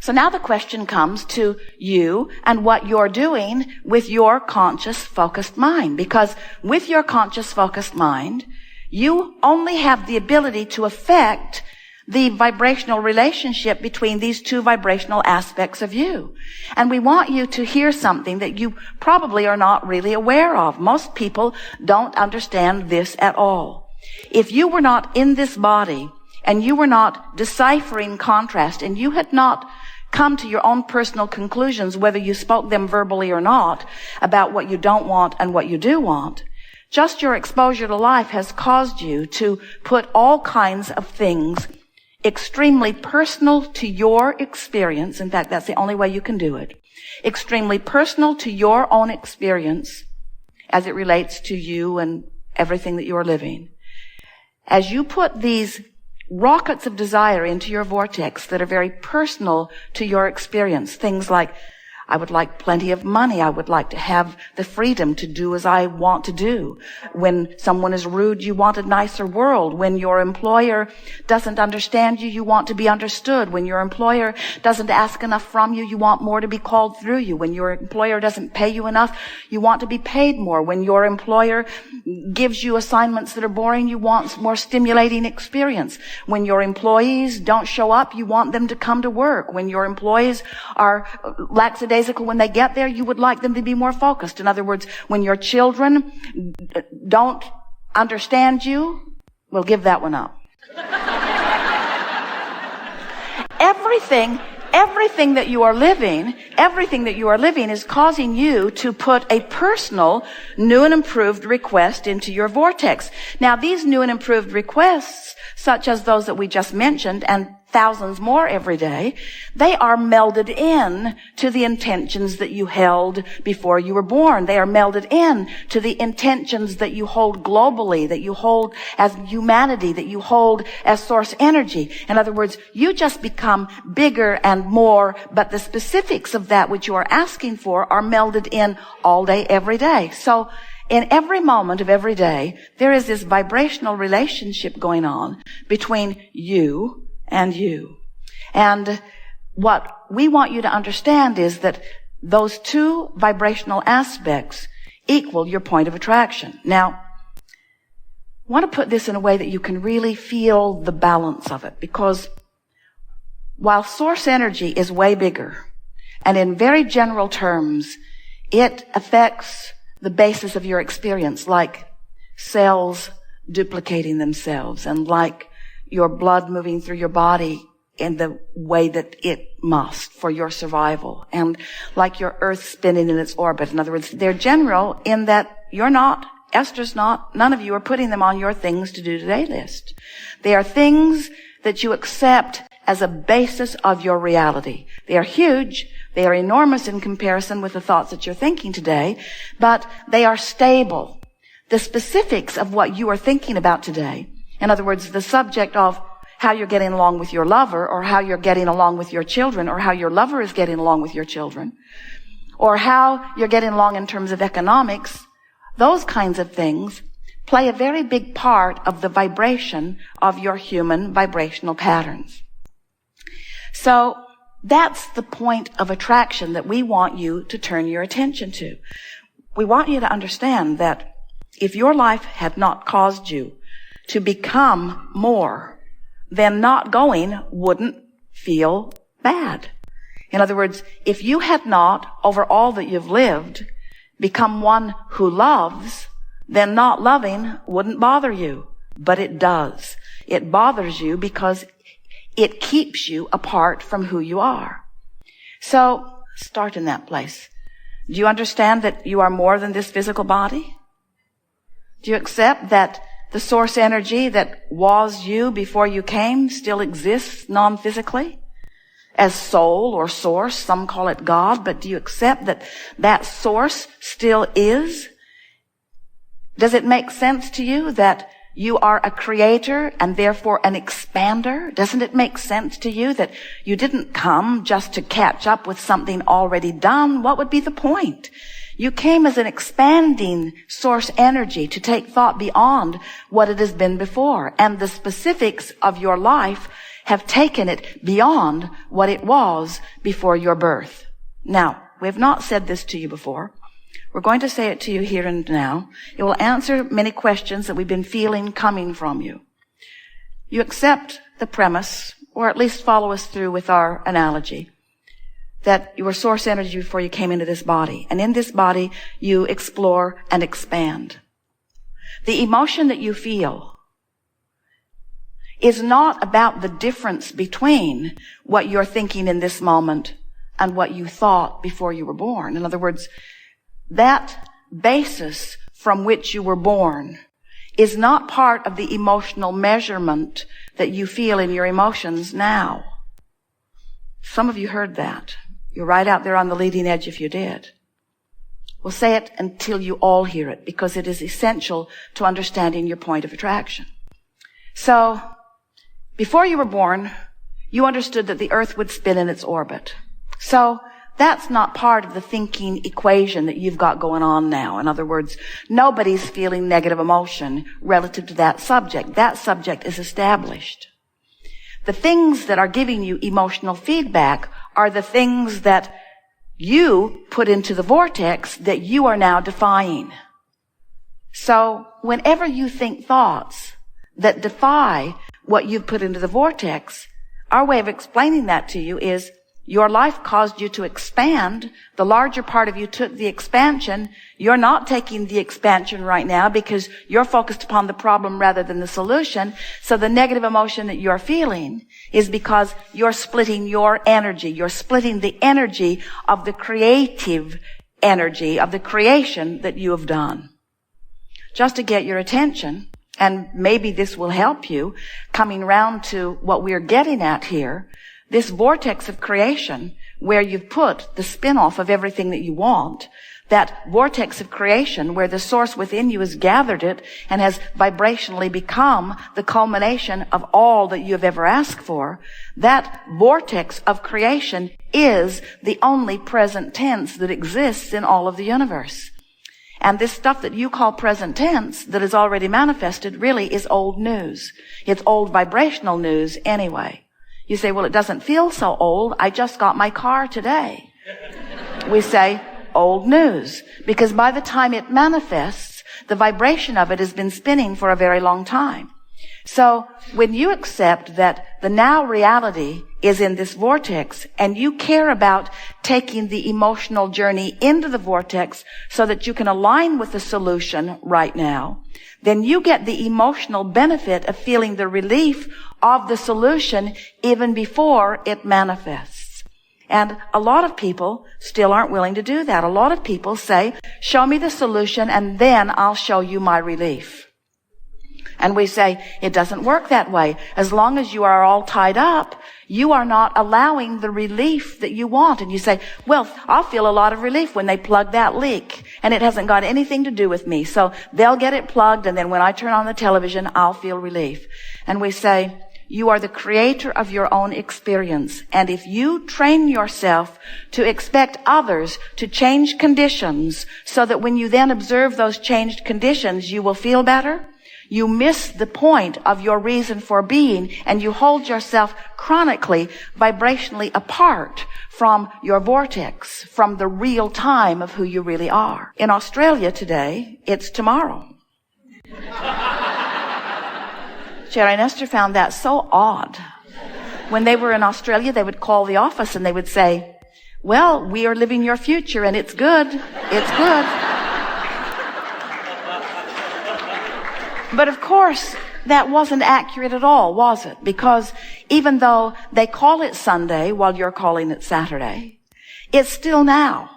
So now the question comes to you and what you're doing with your conscious, focused mind. Because with your conscious, focused mind, you only have the ability to affect the vibrational relationship between these two vibrational aspects of you. And we want you to hear something that you probably are not really aware of. Most people don't understand this at all. If you were not in this body and you were not deciphering contrast and you had not come to your own personal conclusions, whether you spoke them verbally or not, about what you don't want and what you do want, just your exposure to life has caused you to put all kinds of things extremely personal to your experience. In fact, that's the only way you can do it. Extremely personal to your own experience as it relates to you and everything that you are living. As you put these rockets of desire into your vortex that are very personal to your experience, things like, I would like plenty of money. I would like to have the freedom to do as I want to do. When someone is rude, you want a nicer world. When your employer doesn't understand you, you want to be understood. When your employer doesn't ask enough from you, you want more to be called through you. When your employer doesn't pay you enough, you want to be paid more. When your employer gives you assignments that are boring, you want more stimulating experience. When your employees don't show up, you want them to come to work. When your employees are lackadaisical when they get there, you would like them to be more focused. In other words, when your children don't understand you, we'll give that one up. Everything that you are living is causing you to put a personal, new and improved request into your vortex. Now, these new and improved requests, such as those that we just mentioned, and thousands more every day, they are melded in to the intentions that you held before you were born. They are melded in to the intentions that you hold globally, that you hold as humanity, that you hold as source energy. In other words, you just become bigger and more, but the specifics of that which you are asking for are melded in all day, every day. So in every moment of every day, there is this vibrational relationship going on between you and you. And what we want you to understand is that those two vibrational aspects equal your point of attraction. Now, I want to put this in a way that you can really feel the balance of it, because while source energy is way bigger, and in very general terms, it affects the basis of your experience, like cells duplicating themselves, and like your blood moving through your body in the way that it must for your survival, and like your earth spinning in its orbit. In other words, they're general in that you're not, Esther's not, none of you are putting them on your things to do today list. They are things that you accept as a basis of your reality. They are huge. They are enormous in comparison with the thoughts that you're thinking today, but they are stable. The specifics of what you are thinking about today, in other words, the subject of how you're getting along with your lover, or how you're getting along with your children, or how your lover is getting along with your children, or how you're getting along in terms of economics, those kinds of things play a very big part of the vibration of your human vibrational patterns. So that's the point of attraction that we want you to turn your attention to. We want you to understand that if your life had not caused you to become more, then not going wouldn't feel bad. In other words, if you had not, over all that you've lived, become one who loves, then not loving wouldn't bother you. But it does. It bothers you because it keeps you apart from who you are. So start in that place. Do you understand that you are more than this physical body? Do you accept that the source energy that was you before you came still exists non-physically as soul or source? Some call it God, but do you accept that that source still is? Does it make sense to you that you are a creator and therefore an expander? Doesn't it make sense to you that you didn't come just to catch up with something already done? What would be the point? You came as an expanding source energy to take thought beyond what it has been before. And the specifics of your life have taken it beyond what it was before your birth. Now, we have not said this to you before. We're going to say it to you here and now. It will answer many questions that we've been feeling coming from you. You accept the premise, or at least follow us through with our analogy, that you were source energy before you came into this body. And in this body, you explore and expand. The emotion that you feel is not about the difference between what you're thinking in this moment and what you thought before you were born. In other words, that basis from which you were born is not part of the emotional measurement that you feel in your emotions now. Some of you heard that. You're right out there on the leading edge if you did. We'll say it until you all hear it, because it is essential to understanding your point of attraction. So, before you were born, you understood that the earth would spin in its orbit. So, that's not part of the thinking equation that you've got going on now. In other words, nobody's feeling negative emotion relative to that subject. That subject is established. The things that are giving you emotional feedback are the things that you put into the vortex that you are now defying. So whenever you think thoughts that defy what you've put into the vortex, our way of explaining that to you is your life caused you to expand. The larger part of you took the expansion. You're not taking the expansion right now because you're focused upon the problem rather than the solution. So the negative emotion that you're feeling is because you're splitting your energy. You're splitting the energy of the creative energy of the creation that you have done. Just to get your attention, and maybe this will help you coming round to what we're getting at here, this vortex of creation where you've put the spin-off of everything that you want, that vortex of creation where the source within you has gathered it and has vibrationally become the culmination of all that you have ever asked for, that vortex of creation is the only present tense that exists in all of the universe. And this stuff that you call present tense that is already manifested really is old news. It's old vibrational news anyway. You say, well, it doesn't feel so old. I just got my car today. We say, old news. Because by the time it manifests, the vibration of it has been spinning for a very long time. So when you accept that the now reality is in this vortex and you care about taking the emotional journey into the vortex so that you can align with the solution right now, then you get the emotional benefit of feeling the relief of the solution even before it manifests. And a lot of people still aren't willing to do that. A lot of people say, show me the solution and then I'll show you my relief. And we say, it doesn't work that way. As long as you are all tied up, you are not allowing the relief that you want. And you say, well, I'll feel a lot of relief when they plug that leak. And it hasn't got anything to do with me. So they'll get it plugged, and then when I turn on the television, I'll feel relief. And we say, you are the creator of your own experience. And if you train yourself to expect others to change conditions so that when you then observe those changed conditions, you will feel better, you miss the point of your reason for being, and you hold yourself chronically, vibrationally apart from your vortex, from the real time of who you really are. In Australia today, it's tomorrow. Sherry and Esther found that so odd. When they were in Australia, they would call the office and they would say, well, we are living your future and it's good. It's good. But of course, that wasn't accurate at all, was it? Because even though they call it Sunday while you're calling it Saturday, it's still now.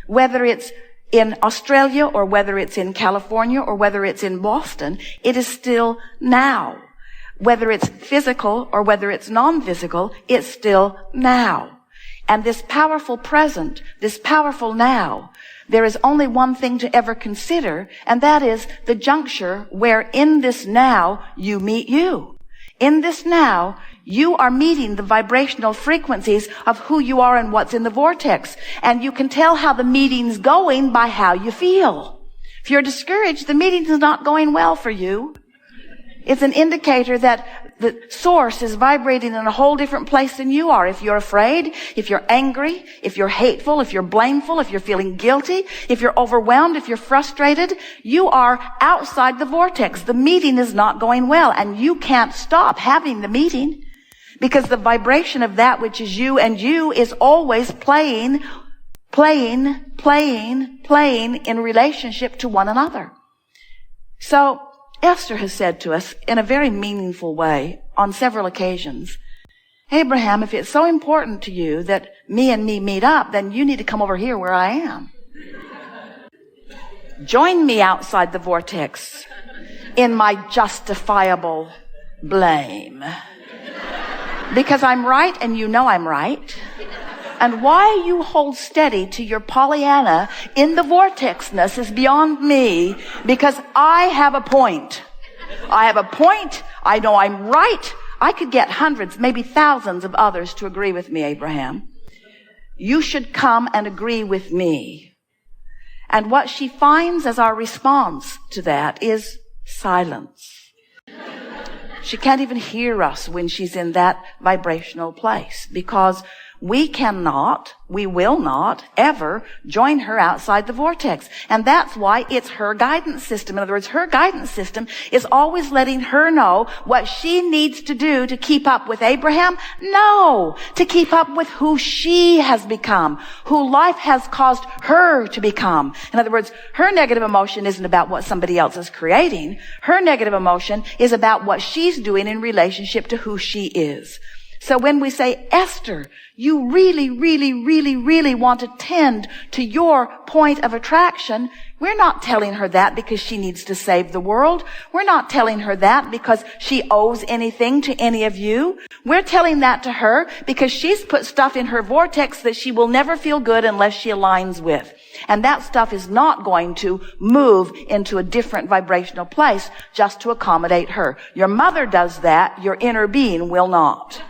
Whether it's in Australia or whether it's in California or whether it's in Boston, it is still now. Whether it's physical or whether it's non-physical, it's still now. And this powerful present, this powerful now, there is only one thing to ever consider, and that is the juncture where in this now you meet you. In this now, you are meeting the vibrational frequencies of who you are and what's in the vortex. And you can tell how the meeting's going by how you feel. If you're discouraged, the meeting is not going well for you. It's an indicator that The source is vibrating in a whole different place than you are. If you're afraid, if you're angry, if you're hateful, if you're blameful, if you're feeling guilty, if you're overwhelmed, if you're frustrated, you are outside the vortex. The meeting is not going well, and you can't stop having the meeting because the vibration of that which is you and you is always playing in relationship to one another. So Esther has said to us in a very meaningful way on several occasions, Abraham, if it's so important to you that me and me meet up, then you need to come over here where I am. Join me outside the vortex in my justifiable blame. Because I'm right and you know I'm right. And why you hold steady to your Pollyanna in the vortexness is beyond me, because I have a point. I have a point. I know I'm right. I could get hundreds, maybe thousands of others to agree with me, Abraham. You should come and agree with me. And what she finds as our response to that is silence. She can't even hear us when she's in that vibrational place, because we will not ever join her outside the vortex. And that's why it's her guidance system. In other words, her guidance system is always letting her know what she needs to do to keep up with Abraham. No, to keep up with who she has become, who life has caused her to become. In other words, her negative emotion isn't about what somebody else is creating. Her negative emotion is about what she's doing in relationship to who she is. So when we say, Esther, you really, really, really, really want to tend to your point of attraction, we're not telling her that because she needs to save the world. We're not telling her that because she owes anything to any of you. We're telling that to her because she's put stuff in her vortex that she will never feel good unless she aligns with. And that stuff is not going to move into a different vibrational place just to accommodate her. Your mother does that. Your inner being will not.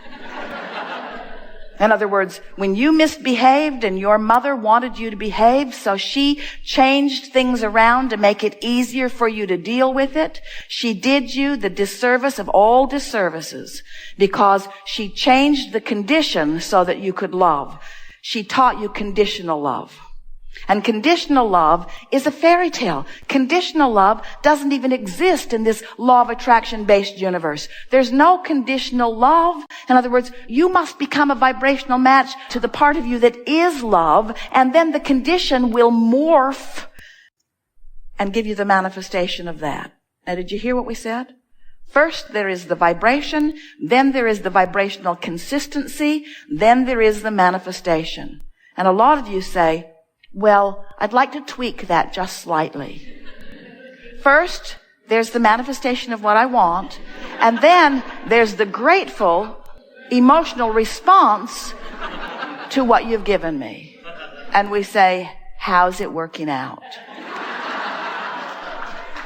In other words, when you misbehaved and your mother wanted you to behave, so she changed things around to make it easier for you to deal with it, she did you the disservice of all disservices because she changed the condition so that you could love. She taught you conditional love. And conditional love is a fairy tale. Conditional love doesn't even exist in this law of attraction-based universe. There's no conditional love. In other words, you must become a vibrational match to the part of you that is love, and then the condition will morph and give you the manifestation of that. Now, did you hear what we said? First, there is the vibration, then there is the vibrational consistency, then there is the manifestation. And a lot of you say, well, I'd like to tweak that just slightly. First, there's the manifestation of what I want, and then there's the grateful, emotional response to what you've given me. And we say, how's it working out?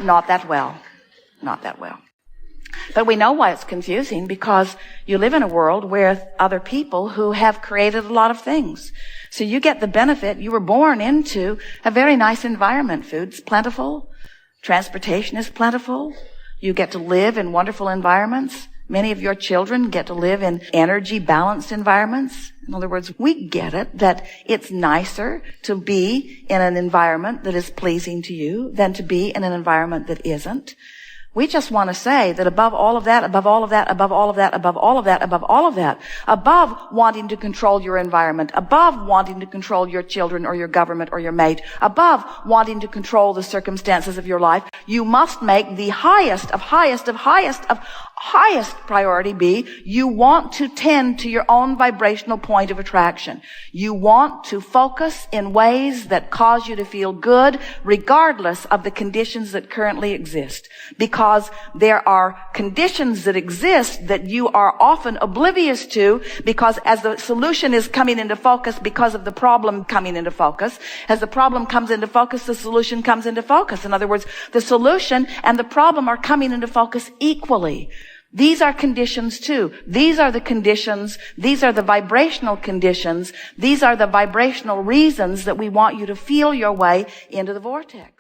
Not that well. Not that well. But we know why it's confusing, because you live in a world with other people who have created a lot of things. So you get the benefit. You were born into a very nice environment. Food's plentiful. Transportation is plentiful. You get to live in wonderful environments. Many of your children get to live in energy-balanced environments. In other words, we get it that it's nicer to be in an environment that is pleasing to you than to be in an environment that isn't. We just want to say that above all of that, above all of that, above all of that, above all of that, above all of that, above wanting to control your environment, above wanting to control your children or your government or your mate, above wanting to control the circumstances of your life, you must make the highest priority be, you want to tend to your own vibrational point of attraction. You want to focus in ways that cause you to feel good, regardless of the conditions that currently exist. Because there are conditions that exist that you are often oblivious to, because as the solution is coming into focus because of the problem coming into focus, as the problem comes into focus, the solution comes into focus. In other words, the solution and the problem are coming into focus equally. These are conditions too. These are the conditions. These are the vibrational conditions. These are the vibrational reasons that we want you to feel your way into the vortex.